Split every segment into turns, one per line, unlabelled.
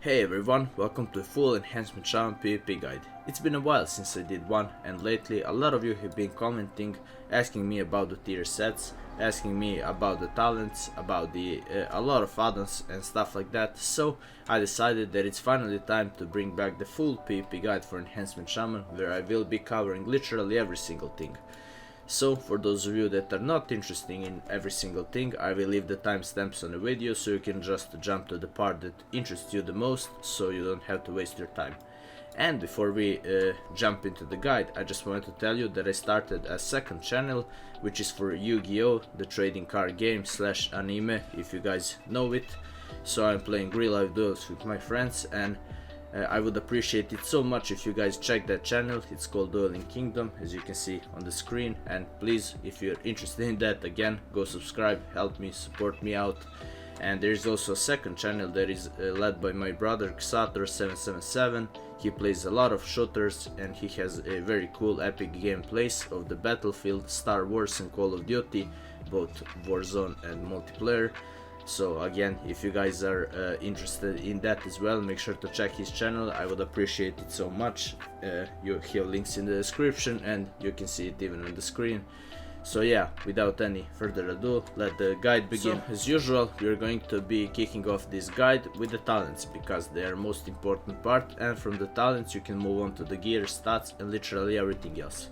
Hey everyone, welcome to a full Enhancement Shaman PvP guide. It's been a while since I did one, and lately a lot of you have been commenting, asking me about the tier sets, asking me about the talents, about a lot of addons and stuff like that, so I decided that it's finally time to bring back the full PvP guide for Enhancement Shaman, where I will be covering literally every single thing. So for those of you that are not interested in every single thing, I will leave the timestamps on the video so you can just jump to the part that interests you the most, so you don't have to waste your time. And before we jump into the guide, I just wanted to tell you that I started a second channel, which is for Yu-Gi-Oh, the trading card game / anime, if you guys know it. So I'm playing real life duels with my friends, and I would appreciate it so much if you guys check that channel. It's called Dueling Kingdom, as you can see on the screen, and please, if you're interested in that, again, go subscribe, help me, support me out. And there is also a second channel that is led by my brother Sektor777. He plays a lot of shooters and he has a very cool epic gameplays of the Battlefield, Star Wars and Call of Duty, both Warzone and multiplayer. So again, if you guys are interested in that as well, make sure to check his channel. I would appreciate it so much. You have links in the description and you can see it even on the screen. So yeah, without any further ado, let the guide begin. So, as usual, we are going to be kicking off this guide with the talents, because they are most important part, and from the talents you can move on to the gear, stats and literally everything else.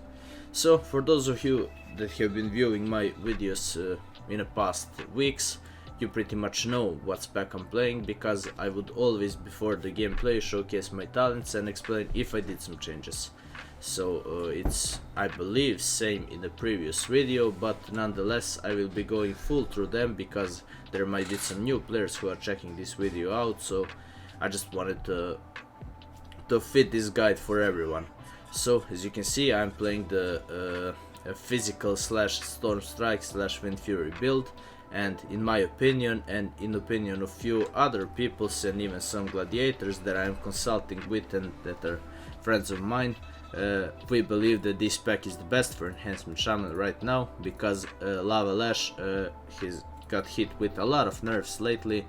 So for those of you that have been viewing my videos in the past weeks, you pretty much know what spec I'm playing, because I would always before the gameplay showcase my talents and explain if I did some changes. So it's, I believe, same in the previous video, but nonetheless I will be going full through them because there might be some new players who are checking this video out, so I just wanted to fit this guide for everyone. So as you can see, I'm playing the physical / storm strike / wind fury build, and in my opinion and in opinion of few other people and even some gladiators that I am consulting with and that are friends of mine, we believe that this spec is the best for Enhancement Shaman right now, because Lava Lash has got hit with a lot of nerfs lately,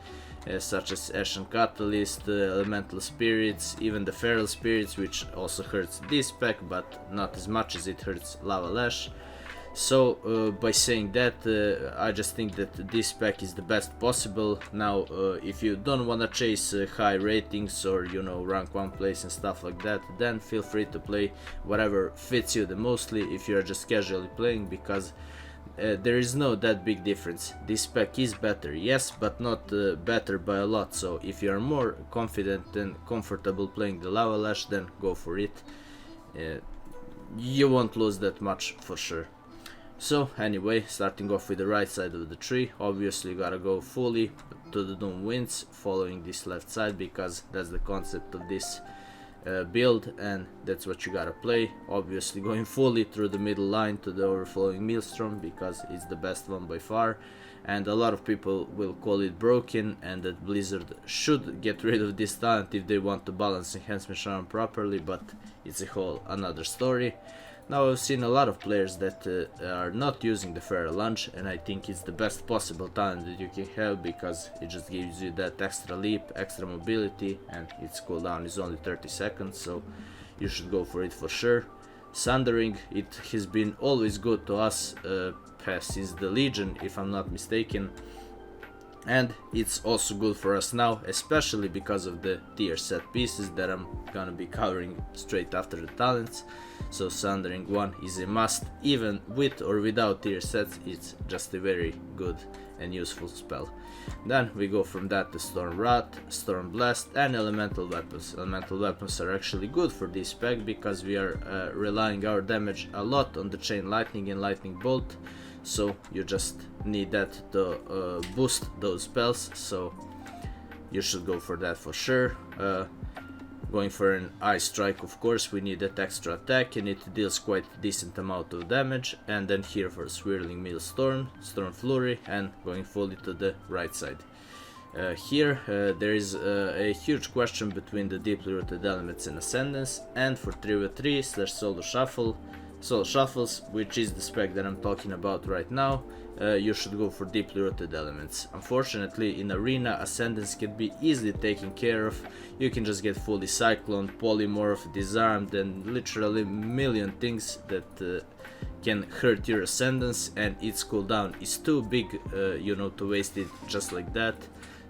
such as Ashen Catalyst, Elemental Spirits, even the Feral Spirits, which also hurts this spec but not as much as it hurts Lava Lash. So by saying that, I just think that this spec is the best possible. Now if you don't wanna chase high ratings or rank 1 place and stuff like that, then feel free to play whatever fits you the mostly if you're just casually playing, because there is no that big difference. This spec is better, yes, but not better by a lot. So if you are more confident and comfortable playing the Lava Lash, then go for it. You won't lose that much for sure. So anyway, starting off with the right side of the tree, obviously you gotta go fully to the Doom Winds, following this left side, because that's the concept of this build and that's what you gotta play. Obviously going fully through the middle line to the Overflowing Maelstrom, because it's the best one by far, and a lot of people will call it broken and that Blizzard should get rid of this talent if they want to balance Enhancement Shaman properly, but it's a whole another story. Now I've seen a lot of players that are not using the Feral Lunge, and I think it's the best possible talent that you can have, because it just gives you that extra leap, extra mobility, and its cooldown is only 30 seconds, so you should go for it for sure. Sundering, it has been always good to us since the Legion, if I'm not mistaken, and it's also good for us now, especially because of the tier set pieces that I'm gonna be covering straight after the talents. So Sundering 1 is a must, even with or without tier sets. It's just a very good and useful spell. Then we go from that to Storm Wrath, Storm Blast and Elemental Weapons. Elemental Weapons are actually good for this spec, because we are relying our damage a lot on the Chain Lightning and Lightning Bolt, so you just need that to boost those spells, so you should go for that for sure. Going for an Ice Strike, of course, we need that extra attack and it deals quite a decent amount of damage. And then here for Swirling Maelstrom, Storm Flurry, and going fully to the right side. Here there is a huge question between the Deeply Rooted Elements and Ascendance, and for 3v3 / Solo Shuffle, So shuffles, which is the spec that I'm talking about right now, you should go for deeply rooted elements. Unfortunately, in arena, ascendance can be easily taken care of. You can just get fully cycloned, polymorph, disarmed, and literally a million things that can hurt your ascendance, and its cooldown is too big, you know, to waste it just like that.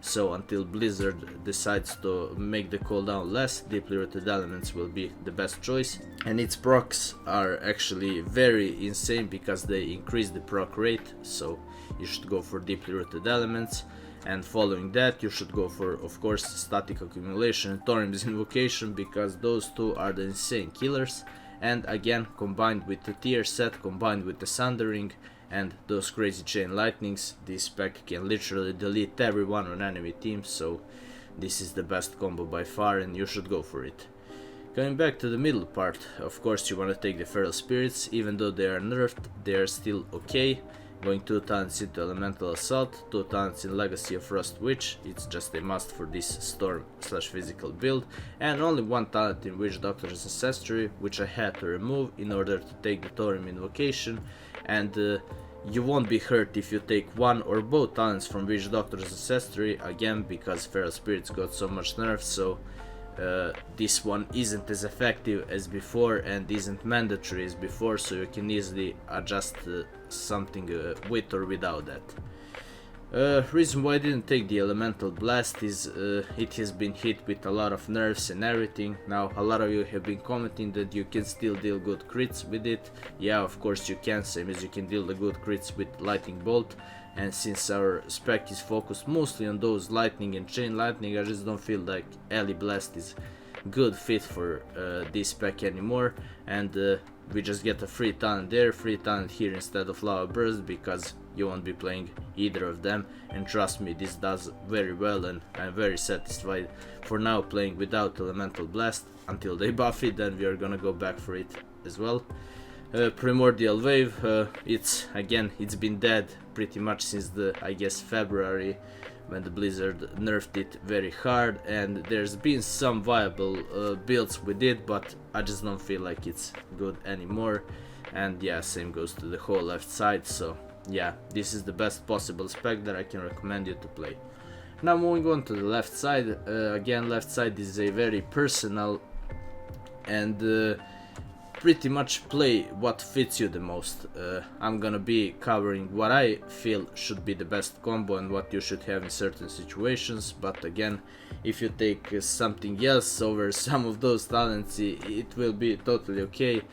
So until Blizzard decides to make the cooldown less, deeply rooted elements will be the best choice. And its procs are actually very insane because they increase the proc rate, so you should go for deeply rooted elements. And following that, you should go for, of course, static accumulation and Thorim's invocation, because those two are the insane killers. And again, combined with the tier set, combined with the sundering and those crazy chain lightnings, this spec can literally delete everyone on enemy teams, so this is the best combo by far and you should go for it. Coming back to the middle part, of course you want to take the feral spirits. Even though they are nerfed, they are still okay. Going 2 talents into elemental assault, 2 talents in legacy of Frost Witch, it's just a must for this storm slash physical build, and only 1 talent in Witch Doctor's Ancestry, which I had to remove in order to take the Thorim invocation. And you won't be hurt if you take 1 or both talents from Witch Doctor's Ancestry, again because feral spirits got so much nerf, so this one isn't as effective as before and isn't mandatory as before, so you can easily adjust something with or without that. Reason why I didn't take the elemental blast is it has been hit with a lot of nerfs and everything. Now a lot of you have been commenting that you can still deal good crits with it. Yeah, of course you can, same as you can deal the good crits with lightning bolt. And since our spec is focused mostly on those lightning and chain lightning, I just don't feel like Alley Blast is good fit for this spec anymore. And we just get a free talent there, free talent here instead of Lava Burst, because you won't be playing either of them. And trust me, this does very well and I'm very satisfied for now playing without Elemental Blast. Until they buff it, then we are gonna go back for it as well. Primordial Wave, it's been dead pretty much since the, I guess, February, when the Blizzard nerfed it very hard, and there's been some viable builds with it, but I just don't feel like it's good anymore. And yeah, same goes to the whole left side, so yeah, this is the best possible spec that I can recommend you to play. Now moving on to the left side, again, left side is a very personal and pretty much play what fits you the most. I'm gonna be covering what I feel should be the best combo and what you should have in certain situations, but again, if you take something else over some of those talents, it will be totally okay.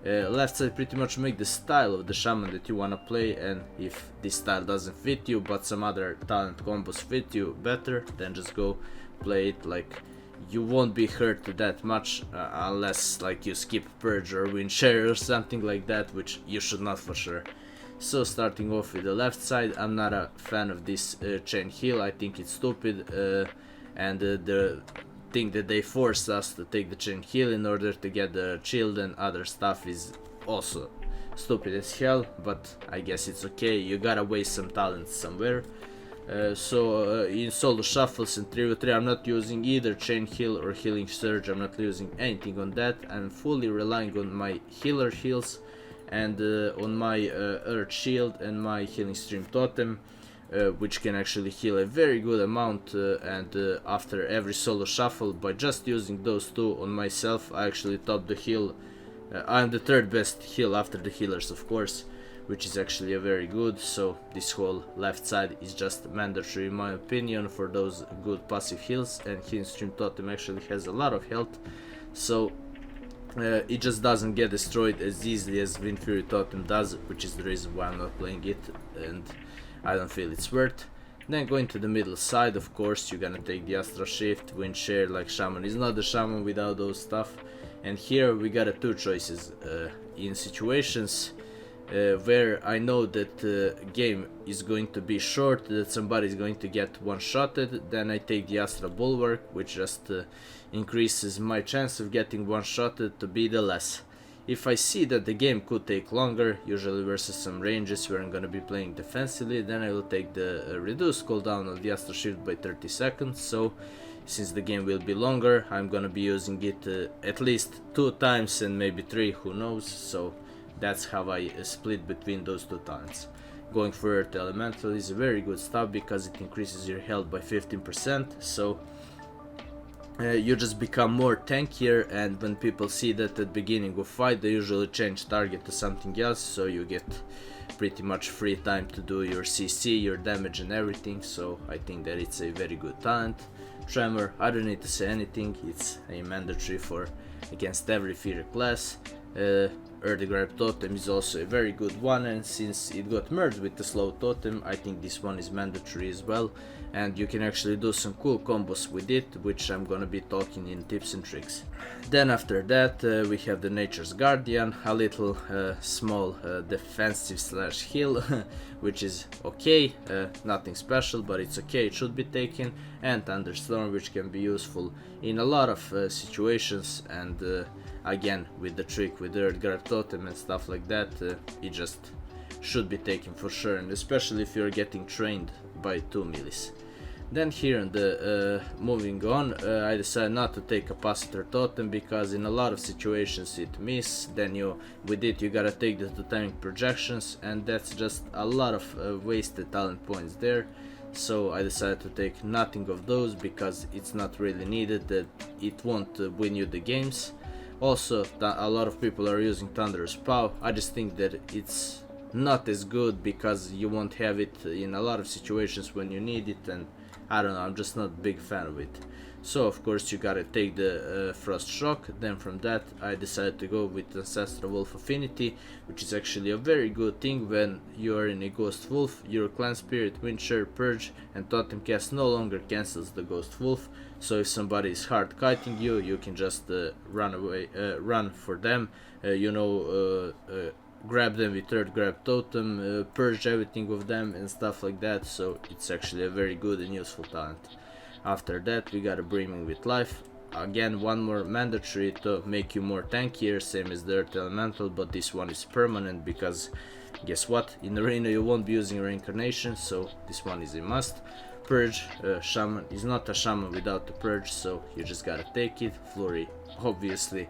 Left side pretty much make the style of the shaman that you wanna play, and if this style doesn't fit you but some other talent combos fit you better, then just go play it. Like, you won't be hurt that much unless like you skip Purge or Wind Share or something like that, which you should not for sure. So starting off with the left side, I'm not a fan of this chain heal. I think it's stupid, and the thing that they force us to take the chain heal in order to get the shield and other stuff is also stupid as hell, but I guess it's okay, you gotta waste some talents somewhere. So in solo shuffles and 3v3 I'm not using either chain heal or healing surge. I'm not using anything on that. I'm fully relying on my healer heals and on my earth shield and my healing stream totem, which can actually heal a very good amount, and after every solo shuffle, by just using those two on myself, I actually top the heal. I'm the third best heal after the healers, of course, which is actually a very good. So this whole left side is just mandatory in my opinion for those good passive heals, and healing stream totem actually has a lot of health, so it just doesn't get destroyed as easily as Wind Fury totem does, which is the reason why I'm not playing it and I don't feel it's worth. Then going to the middle side, of course you're gonna take the Astral Shift, Wind Share, like Shaman is not the Shaman without those stuff. And here we got two choices. In situations where I know that the game is going to be short, that somebody is going to get one-shotted, then I take the Astral Bulwark, which just increases my chance of getting one-shotted to be the less. If I see that the game could take longer, usually versus some ranges where I'm gonna be playing defensively, then I will take the reduced cooldown of the Astral Shift by 30 seconds, so since the game will be longer, I'm gonna be using it at least 2 times and maybe 3, who knows, so that's how I split between those two talents. Going for Earth Elemental is a very good stuff because it increases your health by 15%, so you just become more tankier, and when people see that at the beginning of fight, they usually change target to something else, so you get pretty much free time to do your CC, your damage and everything, so I think that it's a very good talent. Tremor, I don't need to say anything, it's a mandatory for against every feeder class. Earth Grab Totem is also a very good one, and since it got merged with the Slow Totem, I think this one is mandatory as well, and you can actually do some cool combos with it, which I'm gonna be talking in tips and tricks. Then after that we have the Nature's Guardian, a little small defensive slash heal, which is okay, nothing special, but it's okay, it should be taken, and Thunderstorm, which can be useful in a lot of situations, and again with the trick with the Earth Grab Totem and stuff like that, it just should be taken for sure, and especially if you're getting trained by 2 millis. Then here in the moving on, I decided not to take Capacitor Totem because in a lot of situations it miss, then with it you gotta take the totemic projections, and that's just a lot of wasted talent points there. So I decided to take nothing of those because it's not really needed, that it won't win you the games. Also, a lot of people are using Thunderous Pow. I just think that it's not as good because you won't have it in a lot of situations when you need it, and I don't know, I'm just not a big fan of it. So of course you gotta take the Frost Shock. Then from that I decided to go with Ancestral Wolf Affinity, which is actually a very good thing when you are in a Ghost Wolf. Your Clan Spirit, Windshare, Purge and Totem Cast no longer cancels the Ghost Wolf, so if somebody is hard kiting you, you can just run away, run for them, grab them with Earth Grab Totem, purge everything of them and stuff like that, so it's actually a very good and useful talent. After that we got a Brimming with Life, again one more mandatory to make you more tankier, same as the Earth Elemental, but this one is permanent because guess what, in arena you won't be using Reincarnation, so this one is a must. Purge, Shaman is not a Shaman without the Purge, so you just gotta take it. Flurry obviously.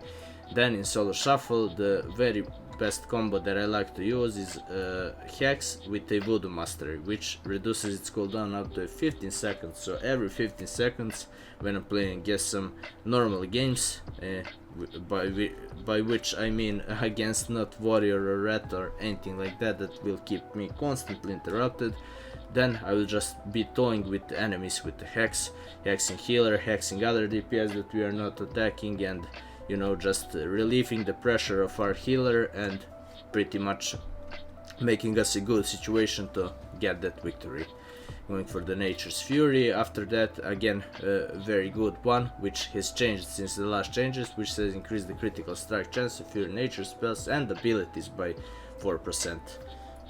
Then in solo shuffle, the very best combo that I like to use is Hex with a Voodoo Mastery, which reduces its cooldown up to 15 seconds. So every 15 seconds when I'm playing against some normal games, by which I mean against not Warrior or Rat or anything like that that will keep me constantly interrupted, then I will just be toying with the enemies with the Hex, hexing healer, hexing other DPS that we are not attacking, and just relieving the pressure of our healer and pretty much making us a good situation to get that victory. Going for the Nature's Fury. After that, again a very good one, which has changed since the last changes, which says increase the critical strike chance of your nature spells and abilities by 4%.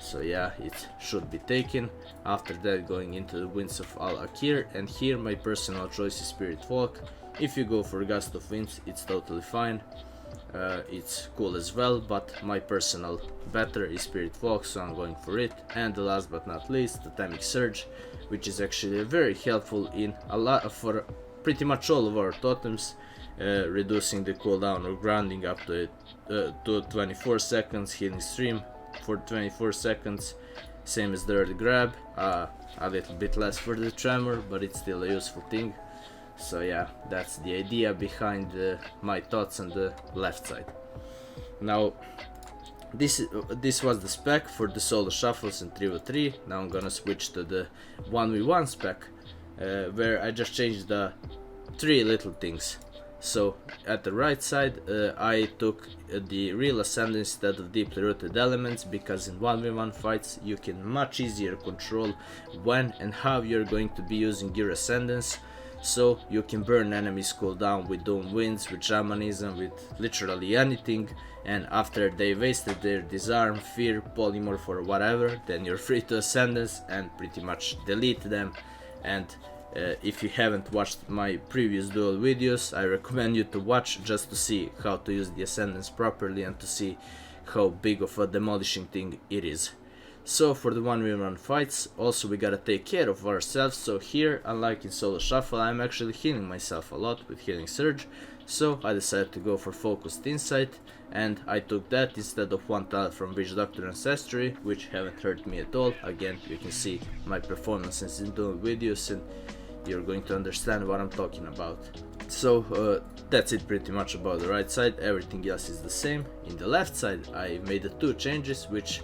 So yeah, it should be taken. After that, going into the Winds of Al-Akir, and here my personal choice is Spirit Walk. If you go for Gust of Winds, it's totally fine, it's cool as well, but my personal better is Spirit Walk, so I'm going for it. And the last but not least, Totemic Surge, which is actually very helpful in for pretty much all of our totems, reducing the cooldown or grounding up to 24 seconds, healing stream for 24 seconds, same as the Earth Grab, a little bit less for the Tremor, but it's still a useful thing. So yeah, that's the idea behind my thoughts on the left side. Now this was the spec for the solo shuffles in 3v3. Now I'm gonna switch to the 1v1 spec, where I just changed the 3 little things. So at the right side I took the Real Ascendant instead of Deeply Rooted Elements, because in 1v1 fights you can much easier control when and how you're going to be using your Ascendants. So you can burn enemies cooldown with Doom Winds, with Shamanism, with literally anything, and after they wasted their Disarm, Fear, Polymorph or whatever, then you're free to Ascendants and pretty much delete them. And if you haven't watched my previous duel videos, I recommend you to watch just to see how to use the Ascendants properly and to see how big of a demolishing thing it is. So for the 1v1 fights, also we gotta take care of ourselves. So here, unlike in solo shuffle, I'm actually healing myself a lot with healing surge. So I decided to go for focused insight, and I took that instead of one talent from Witch Doctor Ancestry, which haven't hurt me at all. Again, you can see my performances in the videos and you're going to understand what I'm talking about. So that's it pretty much about the right side. Everything else is the same. In the left side I made the two changes, which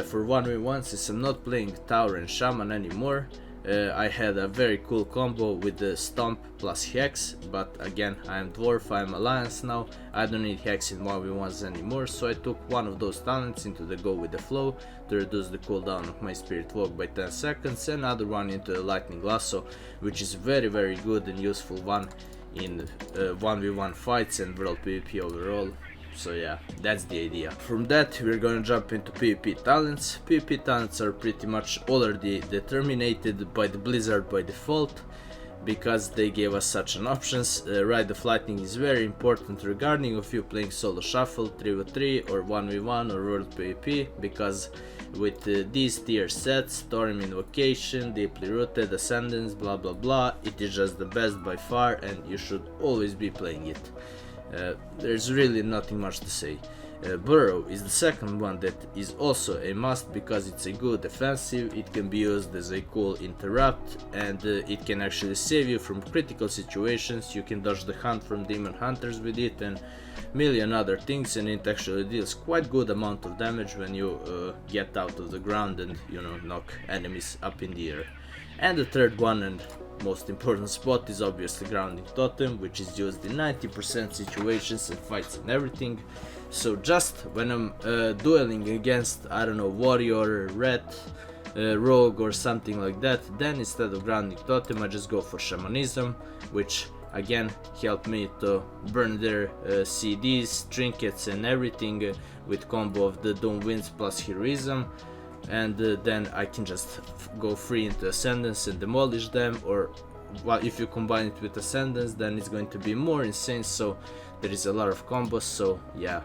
for 1v1, since I'm not playing Tower and Shaman anymore, I had a very cool combo with the Stomp plus Hex, but again, I am Dwarf, I am Alliance now, I don't need Hex in 1v1s anymore, so I took one of those talents into the Go with the Flow to reduce the cooldown of my Spirit Walk by 10 seconds, and another one into the Lightning Lasso, which is very good and useful one in 1v1 fights and World PvP overall. So yeah, that's the idea. From that we're gonna jump into PvP talents. PvP talents are pretty much already determined by the Blizzard by default, because they gave us such an options. Ride of Lightning is very important regarding if you playing solo shuffle, 3v3 or 1v1 or World PvP, because with these tier sets, Storm Invocation, Deeply Rooted, Ascendance, blah blah blah, it is just the best by far and you should always be playing it. There's really nothing much to say. Burrow is the second one that is also a must, because it's a good defensive, it can be used as a cool interrupt, and it can actually save you from critical situations. You can dodge the hunt from demon hunters with it and million other things, and it actually deals quite good amount of damage when you get out of the ground and, you know, knock enemies up in the air. And the third one and most important spot is obviously Grounding Totem, which is used in 90% situations and fights and everything. So just when I'm dueling against, I don't know, warrior, red, rogue or something like that, then instead of Grounding Totem I just go for Shamanism, which again helped me to burn their CDs, trinkets and everything with combo of the Doom Winds plus Heroism. And then I can just go free into Ascendance and demolish them, or well, if you combine it with Ascendance then it's going to be more insane, so there is a lot of combos. So yeah,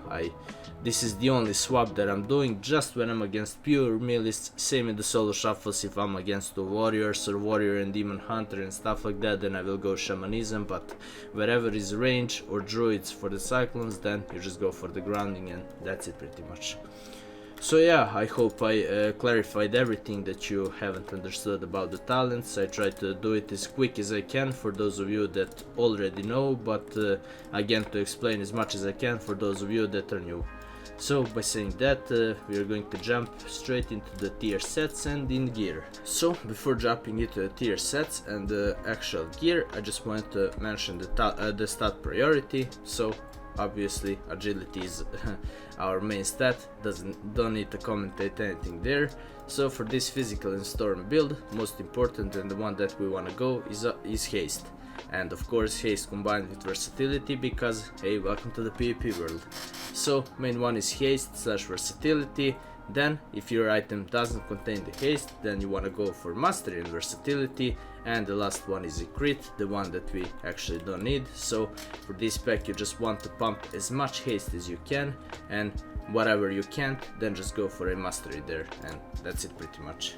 this is the only swap that I'm doing just when I'm against pure melees. Same in the solo shuffles, if I'm against the warriors or warrior and demon hunter and stuff like that, then I will go Shamanism, but wherever is range or druids for the cyclones, then you just go for the grounding, and that's it pretty much. So yeah, I hope I clarified everything that you haven't understood about the talents. I tried to do it as quick as I can for those of you that already know, but again, to explain as much as I can for those of you that are new. So by saying that, we are going to jump straight into the tier sets and in gear. So before jumping into the tier sets and the actual gear, I just wanted to mention the stat priority. So obviously agility is our main stat, don't need to commentate anything there. So for this physical and storm build, most important and the one that we want to go is haste, and of course haste combined with versatility, because hey, welcome to the PvP world. So main one is haste / versatility. Then if your item doesn't contain the haste, then you want to go for mastery and versatility, and the last one is a crit, the one that we actually don't need. So for this pack you just want to pump as much haste as you can, and whatever you can't, then just go for a mastery there, and that's it pretty much.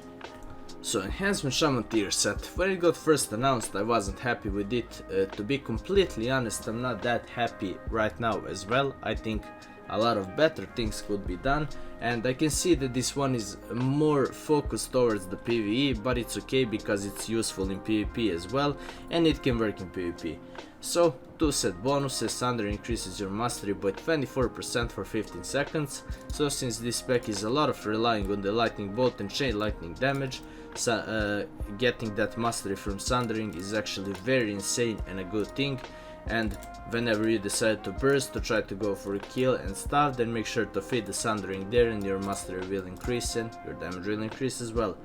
So Enhancement Shaman tier set, when it got first announced I wasn't happy with it. To be completely honest, I'm not that happy right now as well. I think a lot of better things could be done, and I can see that this one is more focused towards the PvE, but it's okay because it's useful in PvP as well, and it can work in PvP. So 2 set bonuses. Thunder increases your mastery by 24% for 15 seconds. So since this pack is a lot of relying on the lightning bolt and chain lightning damage, so, getting that mastery from Sundering is actually very insane and a good thing. And whenever you decide to burst to try to go for a kill and stuff, then make sure to feed the Sundering there, and your mastery will increase and your damage will increase as well.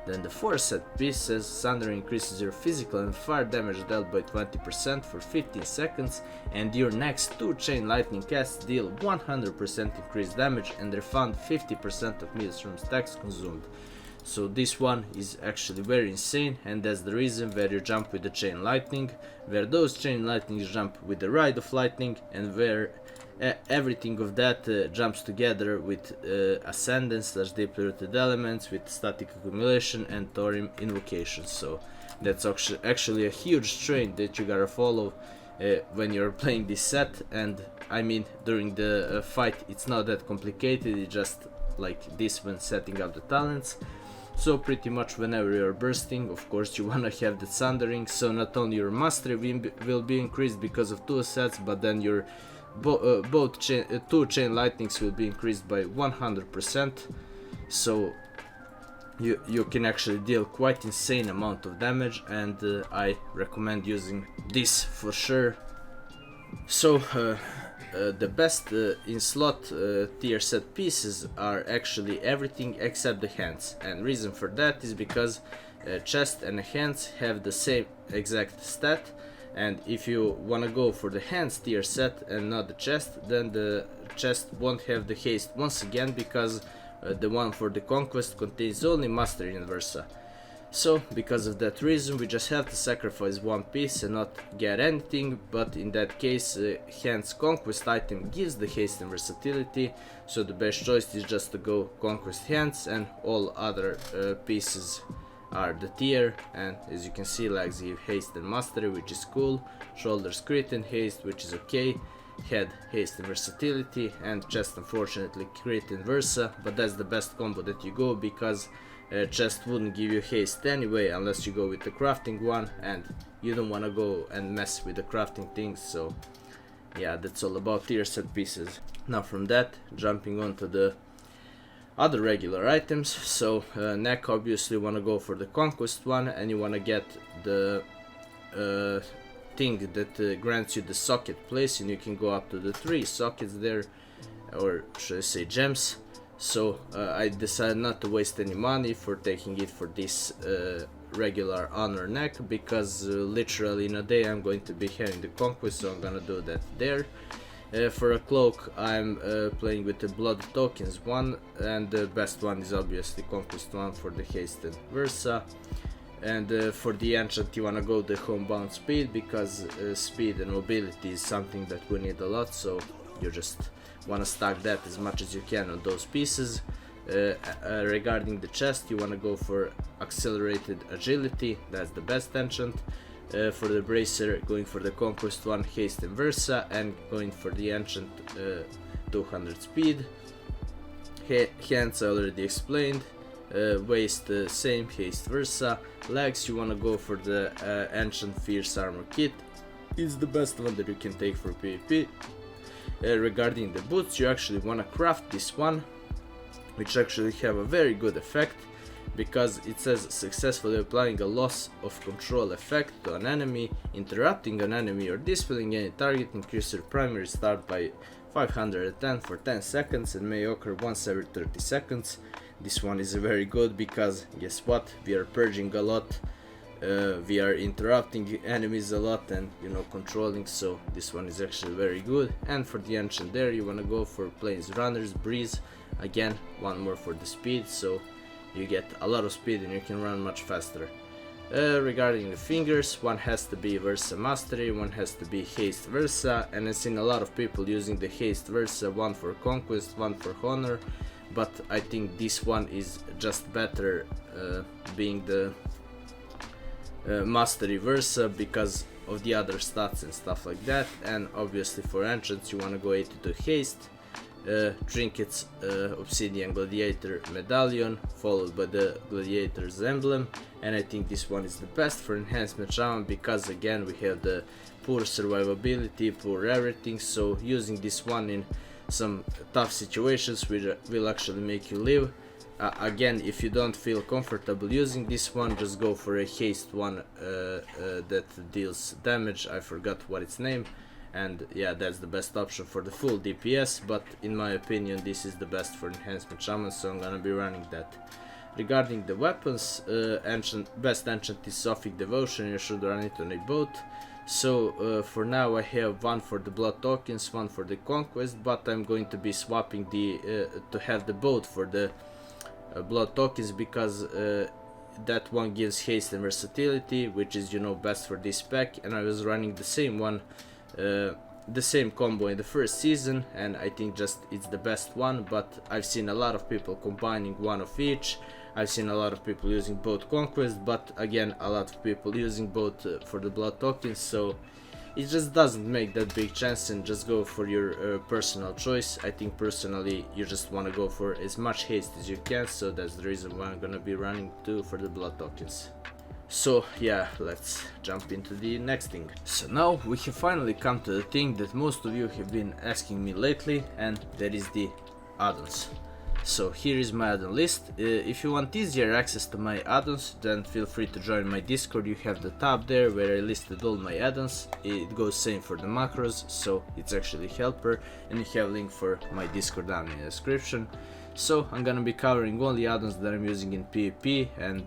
Then the 4 set pieces, Sundering increases your physical and fire damage dealt by 20% for 15 seconds, and your next 2 chain lightning casts deal 100% increased damage and refund 50% of Maelstrom stacks consumed. So this one is actually very insane, and that's the reason where you jump with the chain lightning, where those chain lightnings jump with the ride of lightning, and where everything of that jumps together with Ascendance / deeply rooted elements, with static accumulation and Thorim invocations. So that's actually a huge train that you gotta follow when you're playing this set. And I mean, during the fight it's not that complicated, it's just like this when setting up the talents. So pretty much whenever you're bursting, of course you wanna have the Sundering, so not only your mastery will be increased because of 2 assets, but then your both two chain lightnings will be increased by 100%. So you can actually deal quite insane amount of damage, and I recommend using this for sure. So the best in slot tier set pieces are actually everything except the hands, and reason for that is because chest and hands have the same exact stat, and if you wanna go for the hands tier set and not the chest, then the chest won't have the haste once again, because the one for the conquest contains only mastery and versa. So because of that reason we just have to sacrifice one piece and not get anything, but in that case hands conquest item gives the haste and versatility, so the best choice is just to go conquest hands, and all other pieces are the tier. And as you can see, legs give haste and mastery, which is cool, shoulders crit and haste, which is okay, head haste and versatility, and chest unfortunately crit and versa, but that's the best combo that you go, because chest wouldn't give you haste anyway unless you go with the crafting one, and you don't want to go and mess with the crafting things. So yeah, that's all about tier set pieces. Now from that, jumping on to the other regular items. So neck, obviously want to go for the conquest one, and you want to get the thing that grants you the socket place, and you can go up to the 3 sockets there, or should I say gems. So I decided not to waste any money for taking it for this regular honor neck, because literally in a day I'm going to be having the conquest, so I'm gonna do that there. For a cloak I'm playing with the blood tokens one, and the best one is obviously conquest one for the haste and versa. And for the enchant you wanna go the homebound speed, because speed and mobility is something that we need a lot, so you just wanna stack that as much as you can on those pieces. Regarding the chest, you wanna go for accelerated agility, that's the best enchant. For the bracer, going for the conquest one, haste and versa, and going for the enchant 200 speed. Hands I already explained. Waist same, haste versa. Legs, you wanna go for the enchant fierce armor kit, it's the best one that you can take for PvP. Regarding the boots, you actually want to craft this one, which actually have a very good effect, because it says successfully applying a loss of control effect to an enemy, interrupting an enemy, or dispelling any target, increase your primary start by 510 for 10 seconds and may occur once every 30 seconds. This one is very good because guess what, we are purging a lot, we are interrupting enemies a lot, and controlling, so this one is actually very good. And for the enchant there, you want to go for plains runners breeze, again one more for the speed, so you get a lot of speed and you can run much faster. Regarding the fingers, one has to be versa mastery, one has to be haste versa, and I've seen a lot of people using the haste versa, one for conquest, one for honor, but I think this one is just better being the mastery versa because of the other stats and stuff like that. And obviously for enchants you want to go 82 haste, trinkets, obsidian gladiator medallion followed by the gladiator's emblem, and I think this one is the best for enhancement shaman, because again we have the poor survivability, poor everything, so using this one in some tough situations will actually make you live. Again, if you don't feel comfortable using this one, just go for a haste one that deals damage, I forgot what its name, and yeah, that's the best option for the full DPS, but in my opinion this is the best for enhancement shaman, so I'm gonna be running that. Regarding the weapons, best enchant is Sophic Devotion, you should run it on a boat. So for now I have one for the blood tokens, one for the conquest, but I'm going to be swapping to have the boat for the blood tokens, because that one gives haste and versatility, which is best for this pack, and I was running the same one the same combo in the first season, and I think just it's the best one, but I've seen a lot of people combining one of each. I've seen a lot of people using both conquest, but again a lot of people using both for the blood tokens, so it just doesn't make that big chance, and just go for your personal choice. I think personally you just want to go for as much haste as you can, so that's the reason why I'm gonna be running too for the blood tokens. So yeah, let's jump into the next thing. So now we have finally come to the thing that most of you have been asking me lately, and that is the addons. So here is my addon list. If you want easier access to my addons, then feel free to join my Discord. You have the tab there where I listed all my addons. It goes same for the macros, so it's actually helper, and you have link for my Discord down in the description. So I'm gonna be covering only addons that I'm using in PvP, and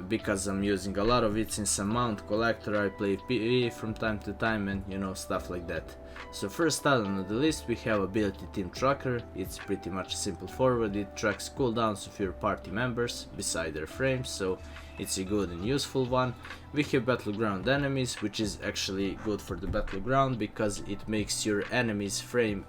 because I'm using a lot of it since I'm mount collector, I play PvE from time to time, and you know, stuff like that. So first addon on the list we have ability team tracker. It's pretty much a simple forward. It tracks cooldowns of your party members beside their frames, so it's a good and useful one. We have battleground enemies, which is actually good for the battleground because it makes your enemy's frame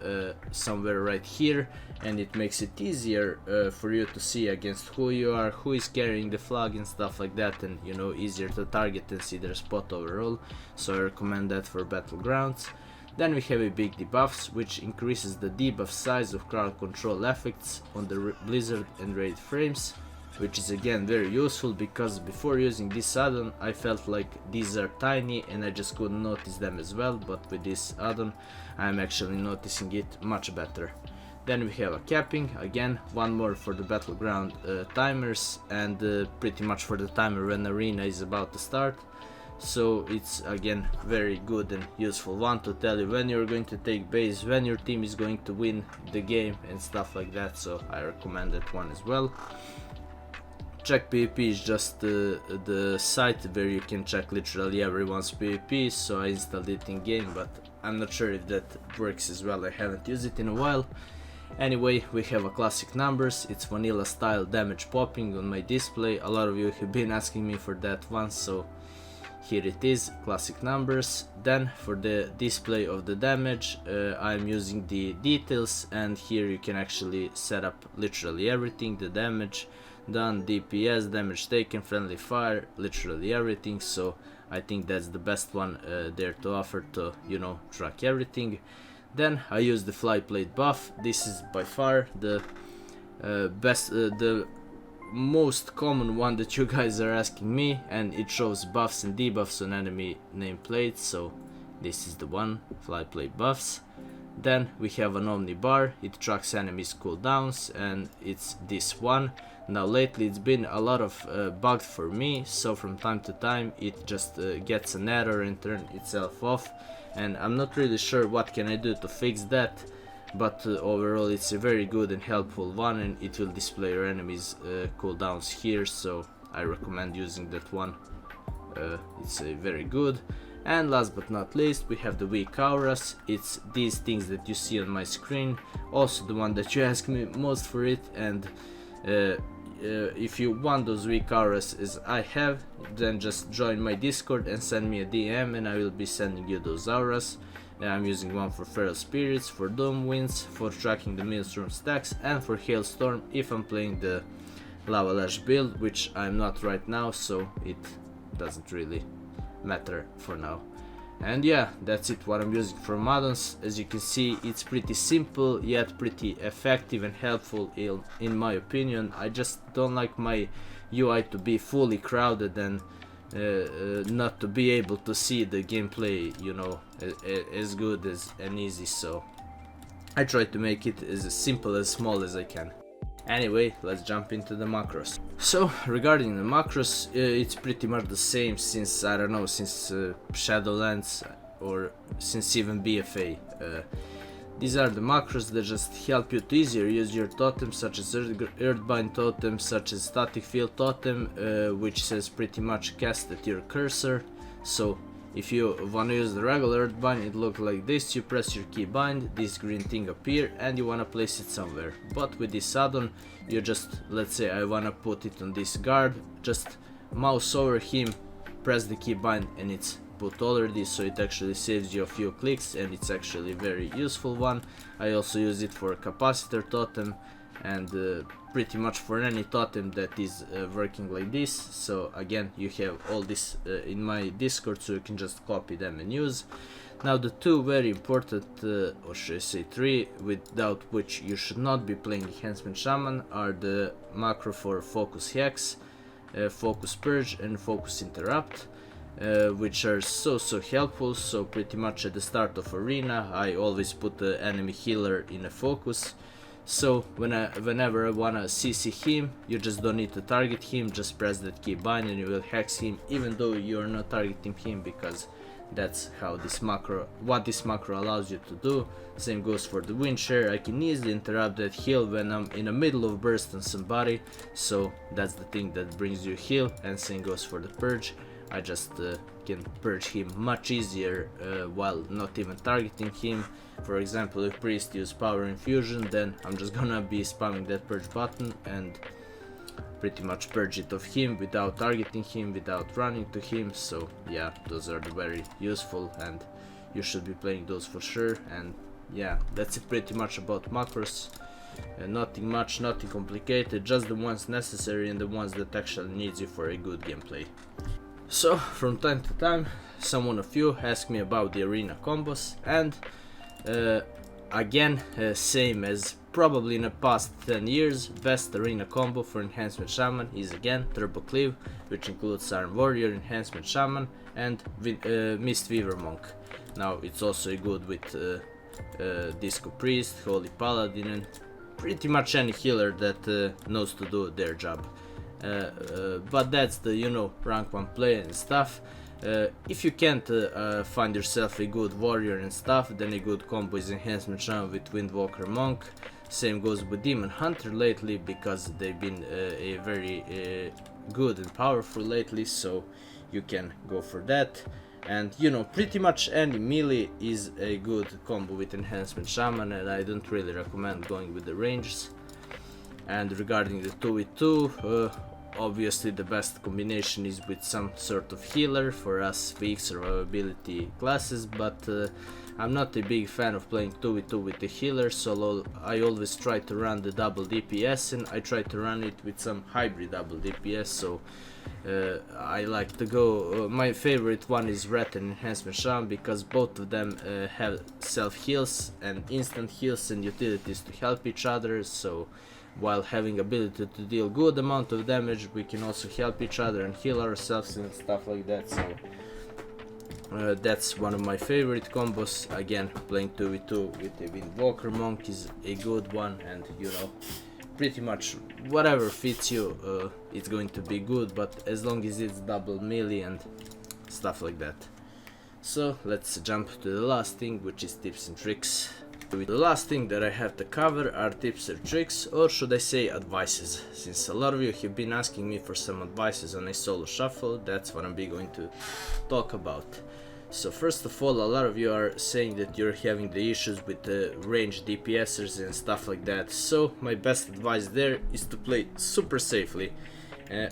somewhere right here, and it makes it easier for you to see against who you are, who is carrying the flag and stuff like that, and you know, easier to target and see their spot overall, so I recommend that for battlegrounds. Then we have a big debuffs, which increases the debuff size of crowd control effects on the blizzard and raid frames, which is again very useful because before using this addon I felt like these are tiny and I just couldn't notice them as well, but with this addon I'm actually noticing it much better. Then we have a capping, again one more for the battleground timers, and pretty much for the timer when arena is about to start. So it's again very good and useful one to tell you when you're going to take base, when your team is going to win the game and stuff like that, so I recommend that one as well. Check PvP is just the site where you can check literally everyone's PvP, so I installed it in game, but I'm not sure if that works as well. I haven't used it in a while. Anyway, we have a classic numbers. It's vanilla style damage popping on my display. A lot of you have been asking me for that one, so here it is, classic numbers. Then for the display of the damage, I'm using the details, and here you can actually set up literally everything, the damage done, DPS, damage taken, friendly fire, literally everything, so I think that's the best one there to offer to, you know, track everything. Then I use the fly plate buff. This is by far the the most common one that you guys are asking me, and it shows buffs and debuffs on enemy nameplates, so this is the one, fly plate buffs. Then we have an omni bar. It tracks enemies cooldowns, and it's this one. Now lately it's been a lot of bugged for me, so from time to time it just gets an error and turns itself off, and I'm not really sure what can I do to fix that, but overall it's a very good and helpful one, and it will display your enemies cooldowns here, so I recommend using that one. It's very good. And last but not least, we have the weak auras. It's these things that you see on my screen, also the one that you ask me most for it, and if you want those weak auras as I have, then just join my Discord and send me a DM and I will be sending you those auras. I'm using one for Feral Spirits, for Doom Winds, for tracking the Maelstrom stacks, and for Hailstorm if I'm playing the Lava Lash build, which I'm not right now, so it doesn't really matter for now. And yeah, that's it what I'm using for addons. As you can see, it's pretty simple yet pretty effective and helpful in my opinion. I just don't like my UI to be fully crowded and not to be able to see the gameplay, you know, as good as and easy, so I try to make it as simple as small as I can. Anyway, let's jump into the macros. So regarding the macros, it's pretty much the same since, I don't know, since Shadowlands or since even BFA. These are the macros that just help you to easier use your totems, such as Earthbind totem, such as Static Field totem, which says pretty much cast at your cursor. So if you want to use the regular Earthbind, it looks like this. You press your key bind, this green thing appear, and you want to place it somewhere. But with this addon, you just, let's say I want to put it on this guard, just mouse over him, press the key bind, and it's put already, so it actually saves you a few clicks and it's actually a very useful one. I also use it for capacitor totem and pretty much for any totem that is working like this. So again, you have all this in my Discord, so you can just copy them and use. Now the two very important, or should I say three, without which you should not be playing Enhancement Shaman, are the macro for Focus Hex, Focus Purge and Focus Interrupt, which are so helpful. So pretty much at the start of arena I always put the enemy healer in a focus, so whenever I wanna CC him, you just don't need to target him, just press that key bind and you will hex him even though you're not targeting him, because that's how this macro, what this macro allows you to do. Same goes for the wind share. I can easily interrupt that heal when I'm in the middle of burst on somebody, so that's the thing that brings you heal. And same goes for the purge. I just can purge him much easier while not even targeting him. For example, if priest use power infusion, then I'm just gonna be spamming that purge button and pretty much purge it of him without targeting him, without running to him. So yeah, those are very useful and you should be playing those for sure. And yeah, that's it pretty much about macros. Nothing much, nothing complicated, just the ones necessary and the ones that actually needs you for a good gameplay. So from time to time someone of you ask me about the arena combos, and again, same as probably in the past 10 years, best arena combo for Enhancement Shaman is again Turbo Cleave, which includes Iron Warrior, Enhancement Shaman and Mist Weaver Monk. Now it's also good with Disco Priest, Holy Paladin and pretty much any healer that knows to do their job. But that's the, you know, rank 1 play and stuff. If you can't find yourself a good warrior and stuff, then a good combo is Enhancement Shaman with Windwalker Monk. Same goes with Demon Hunter lately, because they've been a very good and powerful lately, so you can go for that. And you know, pretty much any melee is a good combo with Enhancement Shaman, and I don't really recommend going with the ranges. And regarding the 2v2, obviously the best combination is with some sort of healer for us weak survivability classes, but I'm not a big fan of playing 2v2 with the healer, so I always try to run the double DPS, and I try to run it with some hybrid double DPS. So I like to go, my favorite one is Rat and Enhancement Shaman, because both of them have self heals and instant heals and utilities to help each other. So while having ability to deal good amount of damage, we can also help each other and heal ourselves and stuff like that. So that's one of my favorite combos. Again, playing 2v2 with a Windwalker Monk is a good one, and you know, pretty much whatever fits you, it's going to be good, but as long as it's double melee and stuff like that. So let's jump to the last thing, which is tips and tricks. The last thing that I have to cover are tips or tricks, or should I say advices, since a lot of you have been asking me for some advices on a solo shuffle. That's what I'm going to talk about. So first of all, a lot of you are saying that you're having the issues with the ranged DPSers and stuff like that. So my best advice there is to play super safely,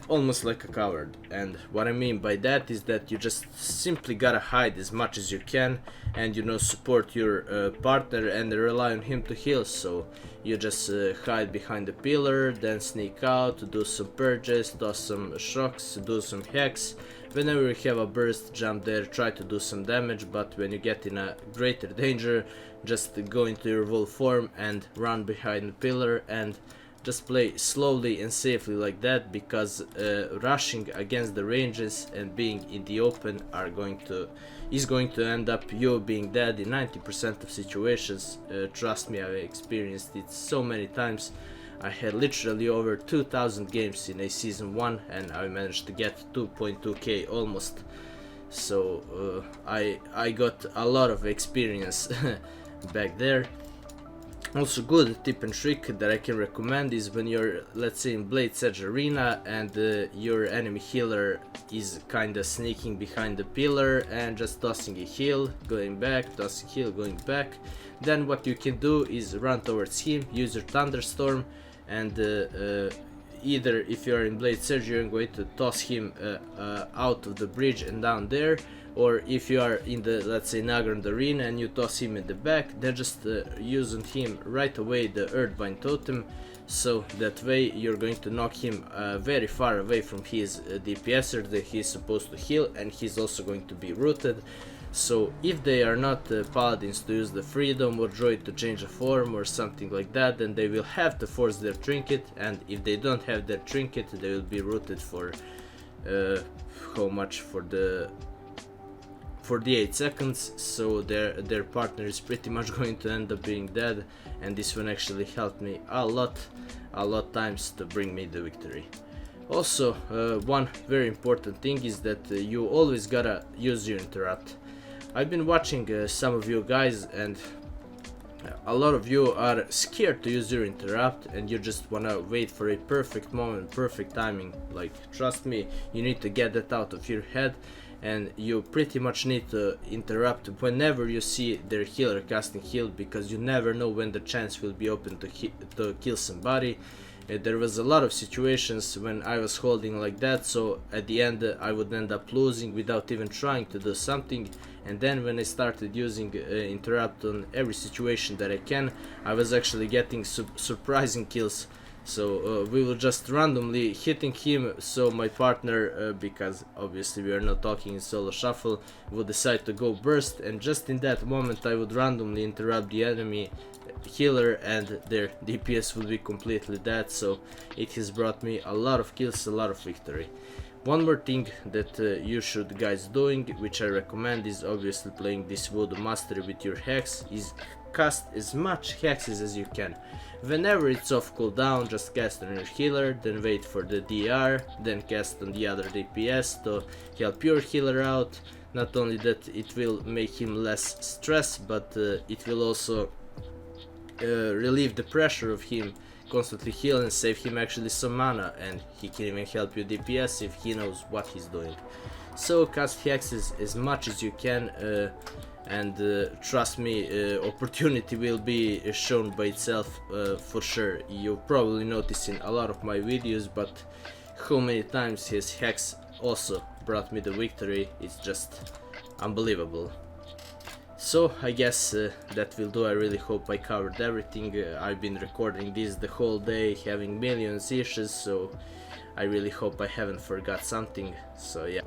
almost like a coward. And what I mean by that is that you just simply gotta hide as much as you can, and you know, support your partner and rely on him to heal. So you just hide behind the pillar, then sneak out, do some purges, toss some shocks, do some hex. Whenever you have a burst, jump there, try to do some damage, but when you get in a greater danger, just go into your wolf form and run behind the pillar and just play slowly and safely like that, because rushing against the ranges and being in the open is going to end up you being dead in 90% of situations. Trust me, I've experienced it so many times. I had literally over 2000 games in a season 1, and I managed to get 2.2k almost. So I got a lot of experience back there. Also, good tip and trick that I can recommend is when you're, let's say, in Blade's Edge Arena and your enemy healer is kinda sneaking behind the pillar and just tossing a heal, going back, tossing heal, going back. Then what you can do is run towards him, use your thunderstorm, and either if you are in Blade Surge, you're going to toss him out of the bridge and down there, or if you are in the, let's say, Nagrand arena and you toss him in the back, then just use on him right away the Earthbind totem, so that way you're going to knock him very far away from his DPSer that he's supposed to heal, and he's also going to be rooted. So if they are not paladins to use the freedom or druid to change a form or something like that, then they will have to force their trinket, and if they don't have their trinket, they will be rooted for how much, for the 48 seconds, so their partner is pretty much going to end up being dead, and this one actually helped me a lot times to bring me the victory. Also, one very important thing is that you always gotta use your interrupt. I've been watching some of you guys, and a lot of you are scared to use your interrupt, and you just wanna wait for a perfect moment, perfect timing. Like, trust me, you need to get that out of your head, and you pretty much need to interrupt whenever you see their healer casting heal, because you never know when the chance will be open to kill somebody. There was a lot of situations when I was holding like that, so at the end I would end up losing without even trying to do something, and then when I started using interrupt on every situation that I can, I was actually getting surprising kills. So we will just randomly hitting him, so my partner, because obviously we are not talking in solo shuffle, would decide to go burst, and just in that moment I would randomly interrupt the enemy healer and their DPS would be completely dead. So it has brought me a lot of kills, a lot of victory. One more thing that you should guys doing, which I recommend, is obviously playing this Voodoo Mastery with your Hex, is cast as much hexes as you can. Whenever it's off cooldown, just cast on your healer, then wait for the DR, then cast on the other DPS to help your healer out. Not only that, it will make him less stressed, but it will also relieve the pressure of him constantly heal and save him actually some mana, and he can even help you DPS if he knows what he's doing. So cast hexes as much as you can, and trust me, opportunity will be shown by itself for sure. You probably noticed in a lot of my videos, but how many times his hex also brought me the victory, it's just unbelievable. So I guess that will do. I really hope I covered everything. I've been recording this the whole day, having millions issues, so I really hope I haven't forgot something. So yeah.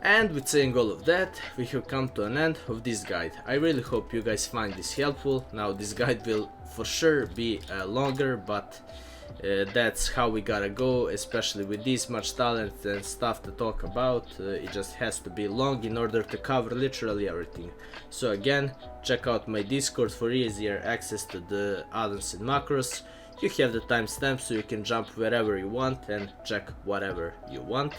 And with saying all of that, we have come to an end of this guide. I really hope you guys find this helpful. Now this guide will for sure be longer, but that's how we gotta go, especially with this much talent and stuff to talk about. It just has to be long in order to cover literally everything. So again, check out my Discord for easier access to the addons and macros. You have the timestamp so you can jump wherever you want and check whatever you want.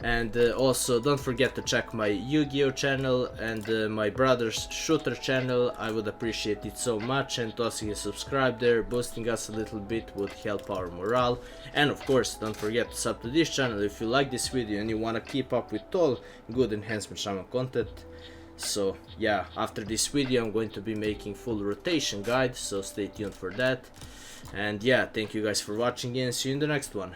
And also don't forget to check my Yu-Gi-Oh channel and my brother's shooter channel. I would appreciate it so much, and tossing a subscribe there, boosting us a little bit, would help our morale. And of course don't forget to sub to this channel if you like this video and you want to keep up with all good Enhancement Shaman content. So yeah, after this video I'm going to be making full rotation guide, so stay tuned for that. And yeah, thank you guys for watching and see you in the next one.